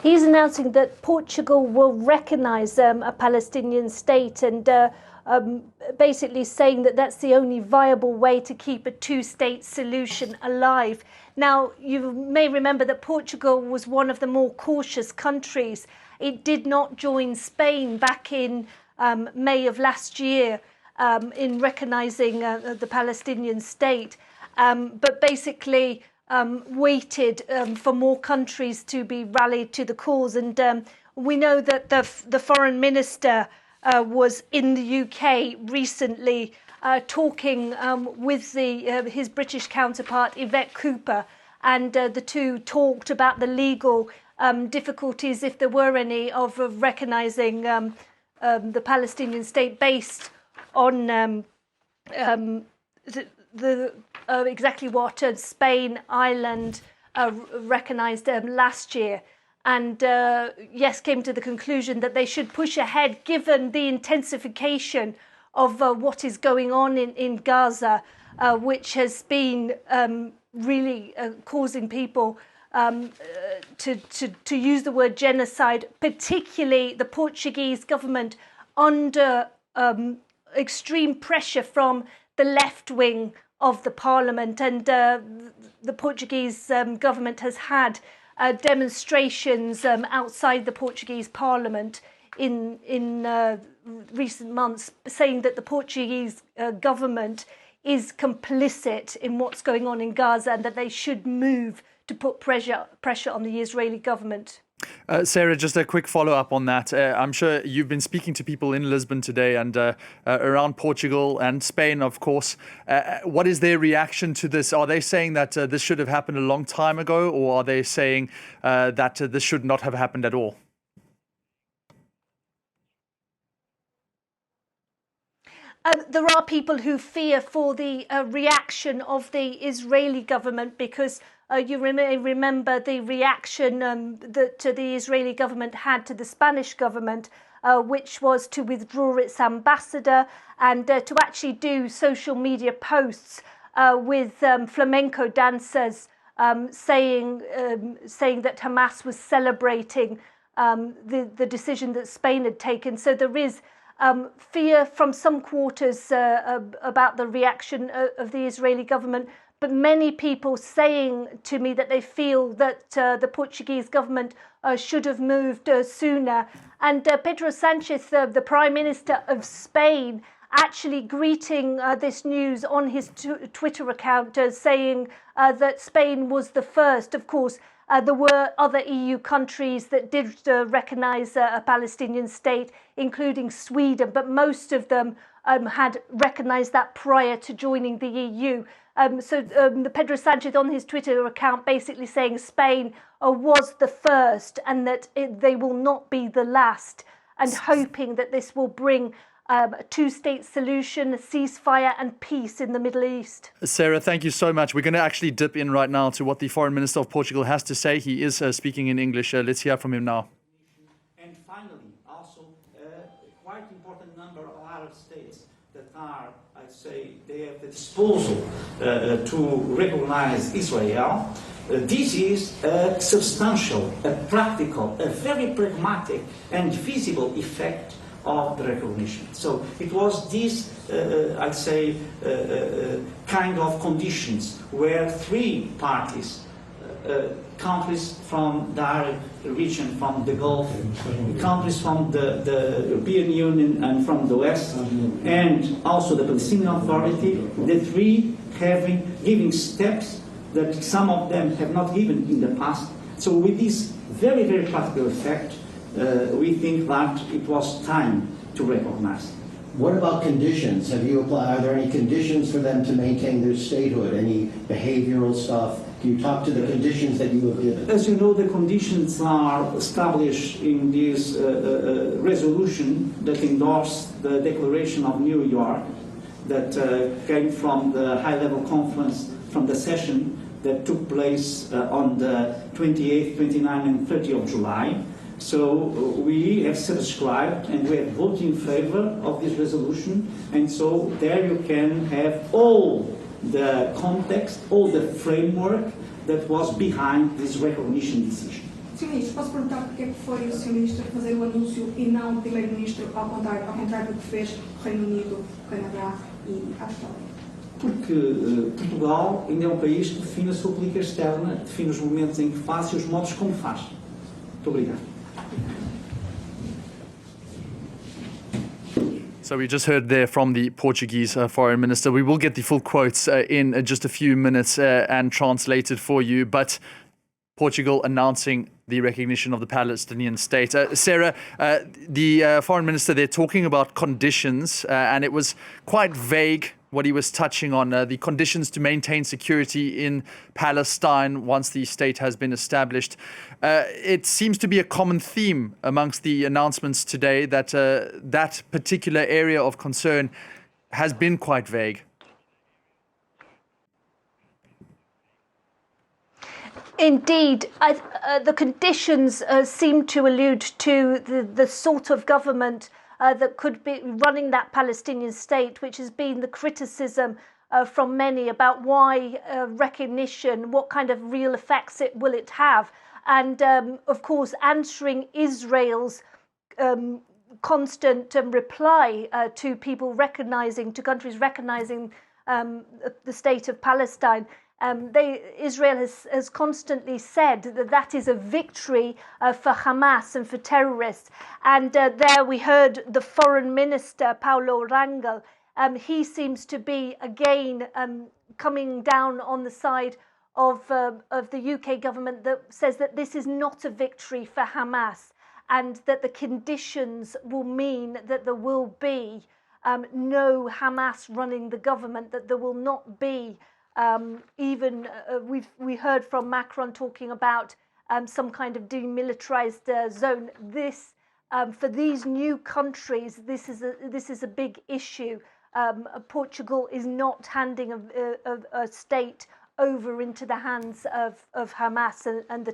He's announcing that Portugal will recognise a Palestinian state, and basically saying that that's the only viable way to keep a two-state solution alive. Now, you may remember that Portugal was one of the more cautious countries. It did not join Spain back in May of last year in recognising the Palestinian state, but basically waited for more countries to be rallied to the cause. And we know that the foreign minister was in the UK recently talking with his British counterpart Yvette Cooper, and the two talked about the legal difficulties, if there were any, of recognising the Palestinian state based on exactly what Spain, Ireland recognised last year. And yes, came to the conclusion that they should push ahead given the intensification of what is going on in Gaza, which has been really causing people to use the word genocide, particularly the Portuguese government under extreme pressure from the left wing of the parliament. And the Portuguese government has had demonstrations outside the Portuguese parliament in recent months, saying that the Portuguese government is complicit in what's going on in Gaza, and that they should move to put pressure on the Israeli government. Sarah, just a quick follow-up on that. I'm sure you've been speaking to people in Lisbon today and around Portugal and Spain, of course. What is their reaction to this? Are they saying that this should have happened a long time ago, or are they saying that this should not have happened at all? There are people who fear for the reaction of the Israeli government, because you may remember the reaction that the Israeli government had to the Spanish government, which was to withdraw its ambassador and to actually do social media posts with flamenco dancers saying that Hamas was celebrating the decision that Spain had taken. So there is fear from some quarters about the reaction of the Israeli government, but many people saying to me that they feel that the Portuguese government should have moved sooner. And Pedro Sanchez, the Prime Minister of Spain, actually greeting this news on his Twitter account, saying that Spain was the first. Of course, there were other EU countries that did recognise a Palestinian state, including Sweden, but most of them had recognised that prior to joining the EU. So Pedro Sanchez on his Twitter account basically saying Spain was the first, and that they will not be the last, and hoping that this will bring a two-state solution, a ceasefire and peace in the Middle East. Sarah, thank you so much. We're going to actually dip in right now to what the Foreign Minister of Portugal has to say. He is speaking in English. Let's hear from him now. And finally, also quite important number of Arab states that are, I'd say, they have the disposal to recognize Israel. This is a substantial, a practical, a very pragmatic and visible effect of the recognition. So it was this, I'd say, kind of conditions where three parties, countries from the Arab region, from the Gulf, countries from the European Union and from the West, and also the Palestinian Authority, the three giving steps that some of them have not given in the past. So with this very, very practical effect, we think that it was time to recognize. What about conditions? Have you applied? Are there any conditions for them to maintain their statehood? Any behavioral stuff? Can you talk to the conditions that you have given? As you know, the conditions are established in this resolution that endorsed the Declaration of New York, that came from the high-level conference, from the session that took place on the 28th, 29th, and 30th of July. So we have subscribed and we have voted in favor of this resolution, and so there you can have all the context, all the framework that was behind this recognition decision. Sr. Ministro, posso perguntar porque é que foi o Sr. Ministro fazer o anúncio e não o Primeiro-Ministro, ao contrário do que fez o Reino Unido, o Canadá e a Austrália? Porque Portugal ainda é um país que define a sua política externa, define os momentos em que faz e os modos como faz. Muito obrigado. So we just heard there from the Portuguese foreign minister. We will get the full quotes in just a few minutes and translated for you. But Portugal announcing the recognition of the Palestinian state. Sarah, the foreign minister, they're talking about conditions, and it was quite vague what he was touching on, the conditions to maintain security in Palestine once the state has been established. It seems to be a common theme amongst the announcements today that that particular area of concern has been quite vague. Indeed, the conditions seem to allude to the sort of government that could be running that Palestinian state, which has been the criticism from many about why recognition, what kind of real effects will it have. And of course, answering Israel's constant reply to people recognizing, to countries recognizing the state of Palestine. Israel has constantly said that that is a victory for Hamas and for terrorists. And there we heard the foreign minister, Paulo Rangel. He seems to be again coming down on the side of the UK government that says that this is not a victory for Hamas, and that the conditions will mean that there will be no Hamas running the government, that there will not be we heard from Macron talking about some kind of demilitarized zone. This for these new countries, this is a big issue. Portugal is not handing a state over into the hands of Hamas and the